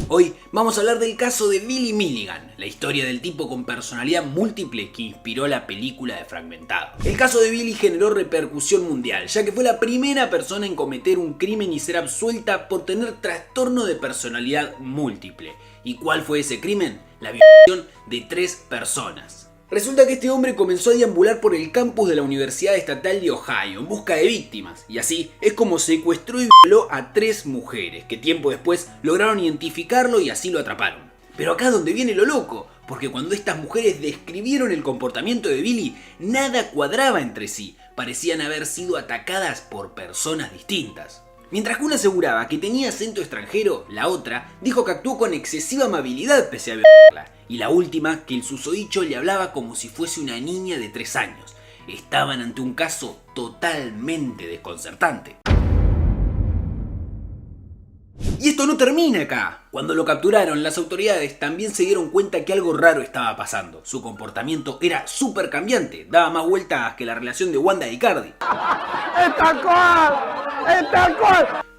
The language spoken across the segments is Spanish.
Hoy vamos a hablar del caso de Billy Milligan, la historia del tipo con personalidad múltiple que inspiró la película de Fragmentado. El caso de Billy generó repercusión mundial, ya que fue la primera persona en cometer un crimen y ser absuelta por tener trastorno de personalidad múltiple. ¿Y cuál fue ese crimen? La violación de 3 personas. Resulta que este hombre comenzó a deambular por el campus de la Universidad Estatal de Ohio en busca de víctimas, y así es como secuestró y violó a 3 mujeres, que tiempo después lograron identificarlo y así lo atraparon. Pero acá es donde viene lo loco, porque cuando estas mujeres describieron el comportamiento de Billy, nada cuadraba entre sí, parecían haber sido atacadas por personas distintas. Mientras que una aseguraba que tenía acento extranjero, la otra dijo que actuó con excesiva amabilidad pese a violarla. Y la última, que el susodicho le hablaba como si fuese una niña de 3 años. Estaban ante un caso totalmente desconcertante. Y esto no termina acá. Cuando lo capturaron, las autoridades también se dieron cuenta que algo raro estaba pasando. Su comportamiento era súper cambiante, daba más vueltas que la relación de Wanda y Cardi.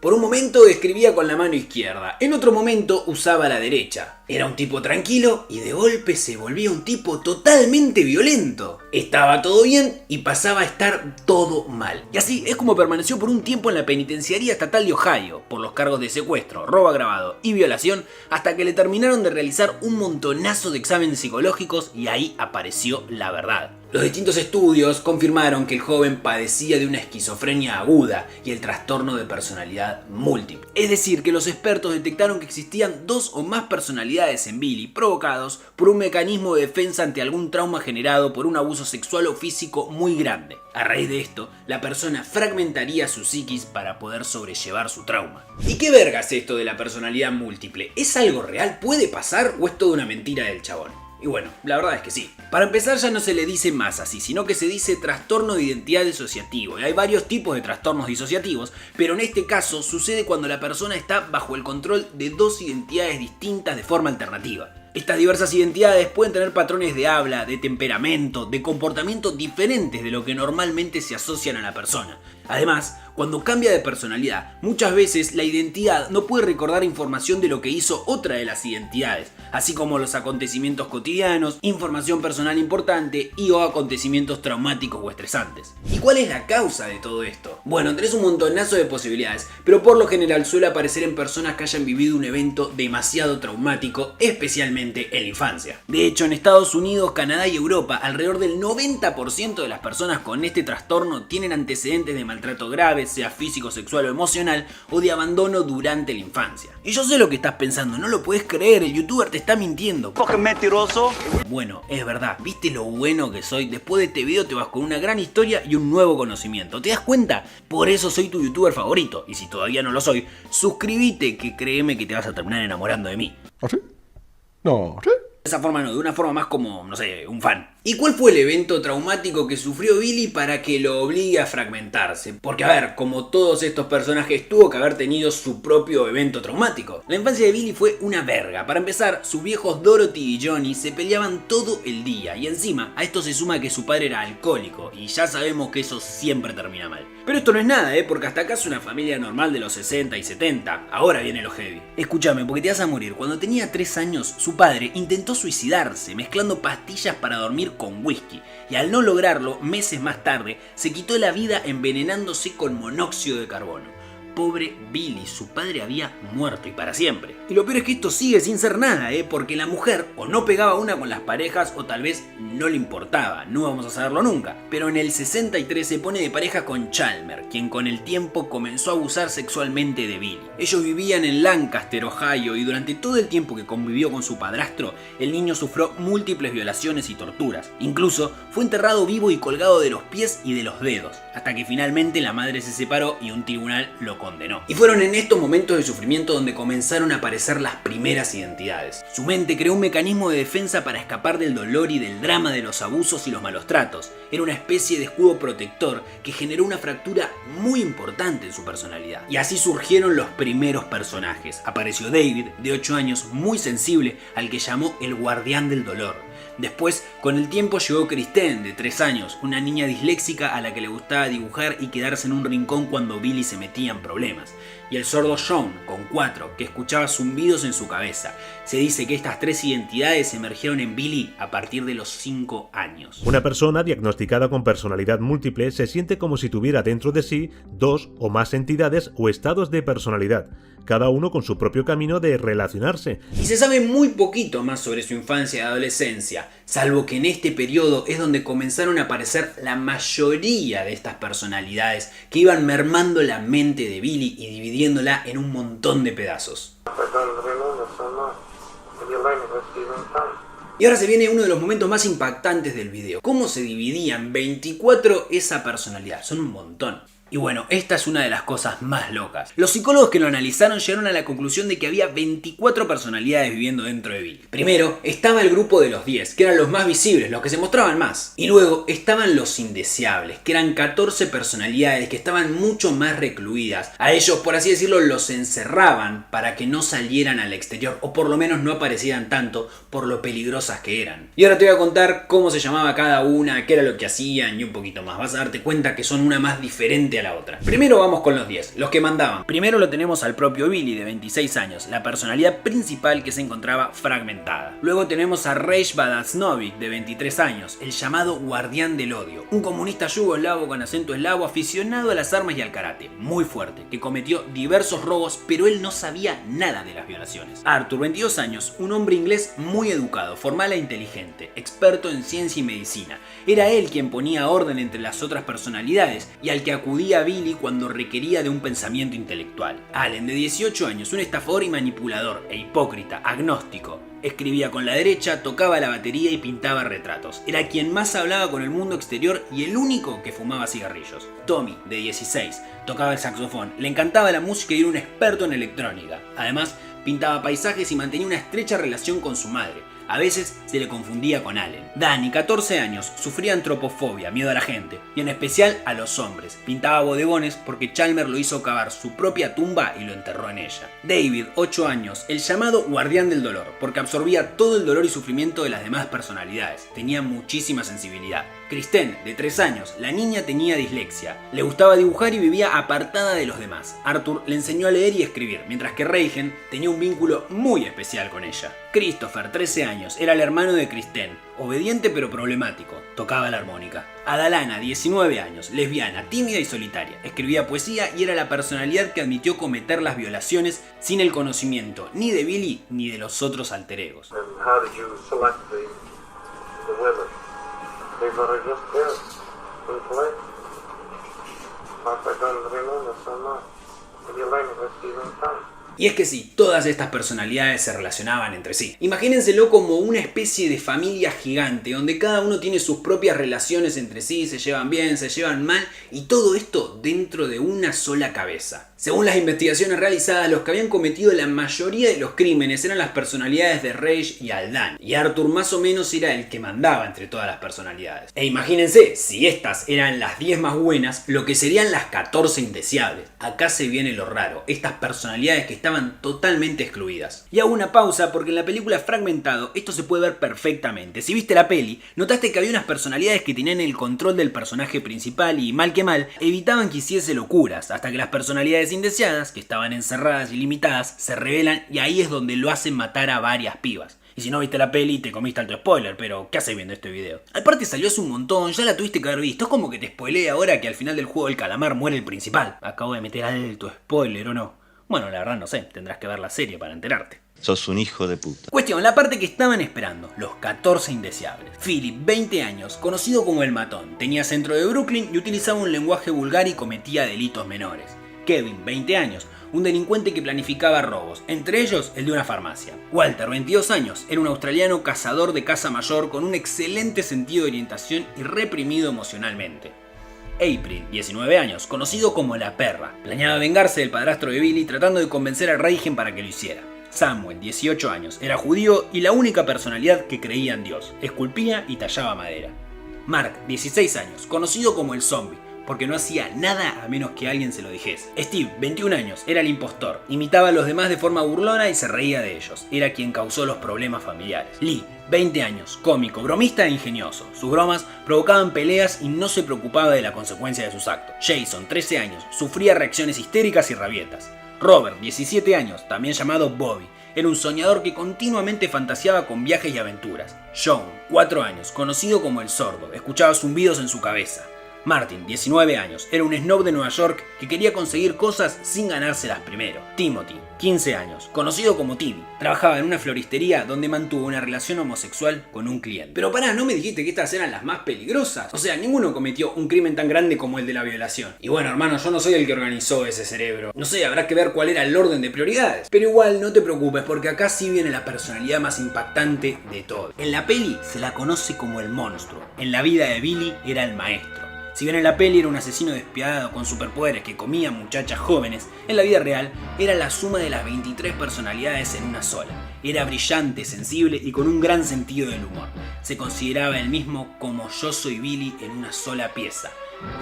Por un momento escribía con la mano izquierda, en otro momento usaba la derecha. Era un tipo tranquilo y de golpe se volvía un tipo totalmente violento. Estaba todo bien y pasaba a estar todo mal. Y así es como permaneció por un tiempo en la penitenciaría estatal de Ohio, por los cargos de secuestro, robo agravado y violación, hasta que le terminaron de realizar un montonazo de exámenes psicológicos y ahí apareció la verdad. Los distintos estudios confirmaron que el joven padecía de una esquizofrenia aguda y el trastorno de personalidad múltiple. Es decir, que los expertos detectaron que existían 2 o más personalidades en Billy provocados por un mecanismo de defensa ante algún trauma generado por un abuso sexual o físico muy grande. A raíz de esto, la persona fragmentaría su psiquis para poder sobrellevar su trauma. ¿Y qué verga es esto de la personalidad múltiple? ¿Es algo real? ¿Puede pasar o es toda una mentira del chabón? Y bueno, la verdad es que sí. Para empezar, ya no se le dice más así, sino que se dice trastorno de identidad disociativo. Y hay varios tipos de trastornos disociativos, pero en este caso sucede cuando la persona está bajo el control de 2 identidades distintas de forma alternativa. Estas diversas identidades pueden tener patrones de habla, de temperamento, de comportamiento diferentes de lo que normalmente se asocian a la persona. Además, cuando cambia de personalidad, muchas veces la identidad no puede recordar información de lo que hizo otra de las identidades, así como los acontecimientos cotidianos, información personal importante y o acontecimientos traumáticos o estresantes. ¿Y cuál es la causa de todo esto? Bueno, tenés un montonazo de posibilidades, pero por lo general suele aparecer en personas que hayan vivido un evento demasiado traumático, especialmente en la infancia. De hecho, en Estados Unidos, Canadá y Europa, alrededor del 90% de las personas con este trastorno tienen antecedentes de maltrato grave, sea físico, sexual o emocional, o de abandono durante la infancia. Y yo sé lo que estás pensando, no lo puedes creer, el youtuber te está mintiendo. ¡Qué mentiroso! Bueno, es verdad, ¿viste lo bueno que soy? Después de este video te vas con una gran historia y un nuevo conocimiento. ¿Te das cuenta? Por eso soy tu youtuber favorito. Y si todavía no lo soy, suscríbete, que créeme que te vas a terminar enamorando de mí. ¿Ah, sí? No, ¿sí? De esa forma no, de una forma más como, no sé, un fan. ¿Y cuál fue el evento traumático que sufrió Billy para que lo obligue a fragmentarse? Porque a ver, como todos estos personajes tuvo que haber tenido su propio evento traumático. La infancia de Billy fue una verga. Para empezar, sus viejos Dorothy y Johnny se peleaban todo el día y encima a esto se suma que su padre era alcohólico y ya sabemos que eso siempre termina mal. Pero esto no es nada, porque hasta acá es una familia normal de los 60 y 70. Ahora viene lo heavy. Escúchame, porque te vas a morir. Cuando tenía 3 años, su padre intentó suicidarse mezclando pastillas para dormir con whisky, y al no lograrlo, meses más tarde, se quitó la vida envenenándose con monóxido de carbono. Pobre Billy, su padre había muerto y para siempre. Y lo peor es que esto sigue sin ser nada, porque la mujer o no pegaba una con las parejas o tal vez no le importaba, no vamos a saberlo nunca. Pero en el 63 se pone de pareja con Chalmer, quien con el tiempo comenzó a abusar sexualmente de Billy. Ellos vivían en Lancaster, Ohio, y durante todo el tiempo que convivió con su padrastro, el niño sufrió múltiples violaciones y torturas. Incluso fue enterrado vivo y colgado de los pies y de los dedos, hasta que finalmente la madre se separó y un tribunal lo condenó. Y fueron en estos momentos de sufrimiento donde comenzaron a aparecer las primeras identidades. Su mente creó un mecanismo de defensa para escapar del dolor y del drama de los abusos y los malos tratos. Era una especie de escudo protector que generó una fractura muy importante en su personalidad. Y así surgieron los primeros personajes. Apareció David, de 8 años, muy sensible, al que llamó el guardián del dolor. Después, con el tiempo llegó Kristen, de 3 años, una niña disléxica a la que le gustaba dibujar y quedarse en un rincón cuando Billy se metía en problemas. y el sordo John, con 4, que escuchaba zumbidos en su cabeza. Se dice que estas 3 identidades emergieron en Billy a partir de los 5 años. Una persona diagnosticada con personalidad múltiple se siente como si tuviera dentro de sí 2 o más entidades o estados de personalidad, cada uno con su propio camino de relacionarse. Y se sabe muy poquito más sobre su infancia y adolescencia, salvo que en este periodo es donde comenzaron a aparecer la mayoría de estas personalidades que iban mermando la mente de Billy y dividiéndola en un montón de pedazos. Y ahora se viene uno de los momentos más impactantes del video. ¿Cómo se dividían 24 esa personalidad? Son un montón. Y bueno, esta es una de las cosas más locas. Los psicólogos que lo analizaron llegaron a la conclusión de que había 24 personalidades viviendo dentro de Billy. Primero estaba el grupo de los 10, que eran los más visibles, los que se mostraban más. Y luego estaban los indeseables, que eran 14 personalidades que estaban mucho más recluidas. A ellos, por así decirlo, los encerraban para que no salieran al exterior, o por lo menos no aparecieran tanto por lo peligrosas que eran. Y ahora te voy a contar cómo se llamaba cada una, qué era lo que hacían y un poquito más. Vas a darte cuenta que son una más diferente a la otra. Primero vamos con los 10, los que mandaban. Primero lo tenemos al propio Billy, de 26 años, la personalidad principal que se encontraba fragmentada. Luego tenemos a Reish Badasnovic, de 23 años, el llamado guardián del odio, un comunista yugoslavo con acento eslavo aficionado a las armas y al karate, muy fuerte, que cometió diversos robos, pero él no sabía nada de las violaciones. Arthur, 22 años, un hombre inglés muy educado, formal e inteligente, experto en ciencia y medicina. Era él quien ponía orden entre las otras personalidades y al que acudía a Billy cuando requería de un pensamiento intelectual. Allen, de 18 años, un estafador y manipulador e hipócrita, agnóstico. Escribía con la derecha, tocaba la batería y pintaba retratos. Era quien más hablaba con el mundo exterior y el único que fumaba cigarrillos. Tommy, de 16, tocaba el saxofón, le encantaba la música y era un experto en electrónica. Además, pintaba paisajes y mantenía una estrecha relación con su madre. A veces se le confundía con Allen. Danny, 14 años, sufría antropofobia, miedo a la gente, y en especial a los hombres. Pintaba bodegones porque Chalmers lo hizo cavar su propia tumba y lo enterró en ella. David, 8 años, el llamado guardián del dolor, porque absorbía todo el dolor y sufrimiento de las demás personalidades. Tenía muchísima sensibilidad. Kristen, de 3 años, la niña tenía dislexia. Le gustaba dibujar y vivía apartada de los demás. Arthur le enseñó a leer y escribir, mientras que Reigen tenía un vínculo muy especial con ella. Christopher, 13 años, era el hermano de Kristen, obediente pero problemático, tocaba la armónica. Adalana, 19 años, lesbiana, tímida y solitaria, escribía poesía y era la personalidad que admitió cometer las violaciones sin el conocimiento ni de Billy ni de los otros alter egos. Y es que sí, todas estas personalidades se relacionaban entre sí. Imagínenselo como una especie de familia gigante, donde cada uno tiene sus propias relaciones entre sí, se llevan bien, se llevan mal, y todo esto dentro de una sola cabeza. Según las investigaciones realizadas, los que habían cometido la mayoría de los crímenes eran las personalidades de Reish y Aldan, y Arthur más o menos era el que mandaba entre todas las personalidades. E imagínense, si estas eran las 10 más buenas, lo que serían las 14 indeseables. Acá se viene lo raro, estas personalidades que estaban totalmente excluidas. Y hago una pausa porque en la película Fragmentado esto se puede ver perfectamente. Si viste la peli, notaste que había unas personalidades que tenían el control del personaje principal y mal que mal, evitaban que hiciese locuras, hasta que las personalidades indeseadas, que estaban encerradas y limitadas, se revelan y ahí es donde lo hacen matar a varias pibas. Y si no viste la peli, te comiste alto spoiler, pero ¿qué haces viendo este video? Aparte salió hace un montón, ya la tuviste que haber visto, es como que te spoileé ahora que al final del juego del calamar muere el principal. Acabo de meter alto spoiler, ¿o no? Bueno, la verdad no sé, tendrás que ver la serie para enterarte. Sos un hijo de puta. Cuestión, la parte que estaban esperando, los 14 indeseables. Philip, 20 años, conocido como el matón, tenía centro de Brooklyn y utilizaba un lenguaje vulgar y cometía delitos menores. Kevin, 20 años, un delincuente que planificaba robos, entre ellos el de una farmacia. Walter, 22 años, era un australiano cazador de caza mayor con un excelente sentido de orientación y reprimido emocionalmente. April, 19 años, conocido como la perra, planeaba vengarse del padrastro de Billy tratando de convencer a Reigen para que lo hiciera. Samuel, 18 años, era judío y la única personalidad que creía en Dios, esculpía y tallaba madera. Mark, 16 años, conocido como el zombie, porque no hacía nada a menos que alguien se lo dijese. Steve, 21 años, era el impostor, imitaba a los demás de forma burlona y se reía de ellos, era quien causó los problemas familiares. Lee, 20 años, cómico, bromista e ingenioso, sus bromas provocaban peleas y no se preocupaba de la consecuencia de sus actos. Jason, 13 años, sufría reacciones histéricas y rabietas. Robert, 17 años, también llamado Bobby, era un soñador que continuamente fantaseaba con viajes y aventuras. Sean, 4 años, conocido como el sordo, escuchaba zumbidos en su cabeza. Martin, 19 años, era un snob de Nueva York que quería conseguir cosas sin ganárselas primero. Timothy, 15 años, conocido como Timmy, trabajaba en una floristería donde mantuvo una relación homosexual con un cliente. Pero pará, ¿no me dijiste que estas eran las más peligrosas? O sea, ninguno cometió un crimen tan grande como el de la violación. Y bueno, hermano, yo no soy el que organizó ese cerebro. No sé, habrá que ver cuál era el orden de prioridades. Pero igual, no te preocupes, porque acá sí viene la personalidad más impactante de todo. En la peli se la conoce como el monstruo. En la vida de Billy era el maestro. Si bien en la peli era un asesino despiadado con superpoderes que comía muchachas jóvenes, en la vida real era la suma de las 23 personalidades en una sola. Era brillante, sensible y con un gran sentido del humor. Se consideraba él mismo como yo soy Billy en una sola pieza.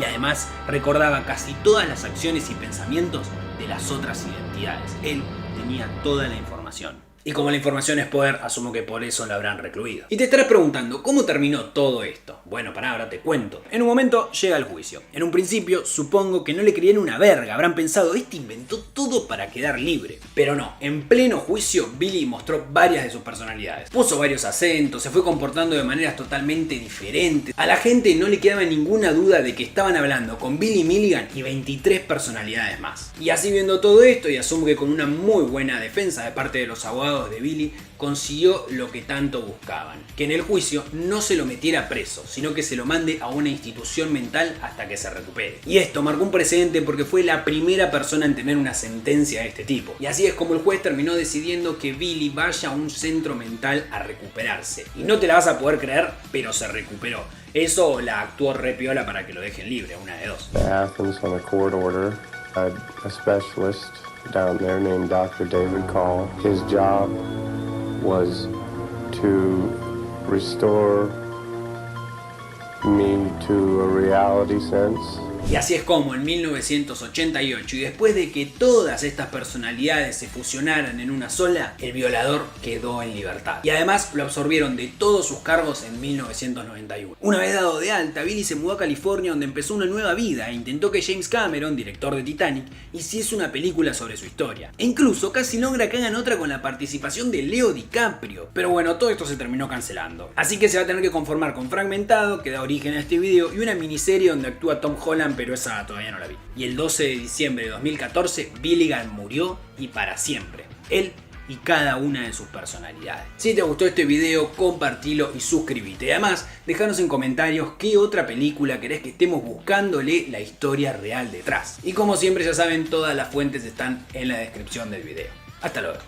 Y además recordaba casi todas las acciones y pensamientos de las otras identidades. Él tenía toda la información. Y como la información es poder, asumo que por eso la habrán recluido. Y te estarás preguntando, ¿cómo terminó todo esto? Bueno, pará, ahora te cuento. En un momento llega el juicio. En un principio, supongo que no le creían una verga. Habrán pensado, este inventó todo para quedar libre. Pero no, en pleno juicio, Billy mostró varias de sus personalidades. Puso varios acentos, se fue comportando de maneras totalmente diferentes. A la gente no le quedaba ninguna duda de que estaban hablando con Billy Milligan y 23 personalidades más. Y así viendo todo esto, y asumo que con una muy buena defensa de parte de los abogados de Billy, consiguió lo que tanto buscaban, que en el juicio no se lo metiera preso, sino que se lo mande a una institución mental hasta que se recupere. Y esto marcó un precedente porque fue la primera persona en tener una sentencia de este tipo. Y así es como el juez terminó decidiendo que Billy vaya a un centro mental a recuperarse. Y no te la vas a poder creer, pero se recuperó. Eso o la actuó re piola para que lo dejen libre, una de dos. Athens on a court order, a specialist down there named Dr. David Call. His job was to restore me to a reality sense. Y así es como en 1988, y después de que todas estas personalidades se fusionaran en una sola, el violador quedó en libertad. Y además lo absorbieron de todos sus cargos en 1991. Una vez dado de alta, Billy se mudó a California, donde empezó una nueva vida e intentó que James Cameron, director de Titanic, hiciese una película sobre su historia. E incluso casi logra que hagan otra con la participación de Leo DiCaprio. Pero bueno, todo esto se terminó cancelando. Así que se va a tener que conformar con Fragmentado, que da origen a este video, y una miniserie donde actúa Tom Holland, pero esa todavía no la vi. Y el 12 de diciembre de 2014, Billigan murió y para siempre. Él y cada una de sus personalidades. Si te gustó este video, compartilo y suscríbete. Además, dejanos en comentarios qué otra película querés que estemos buscándole la historia real detrás. Y como siempre ya saben, todas las fuentes están en la descripción del video. Hasta luego.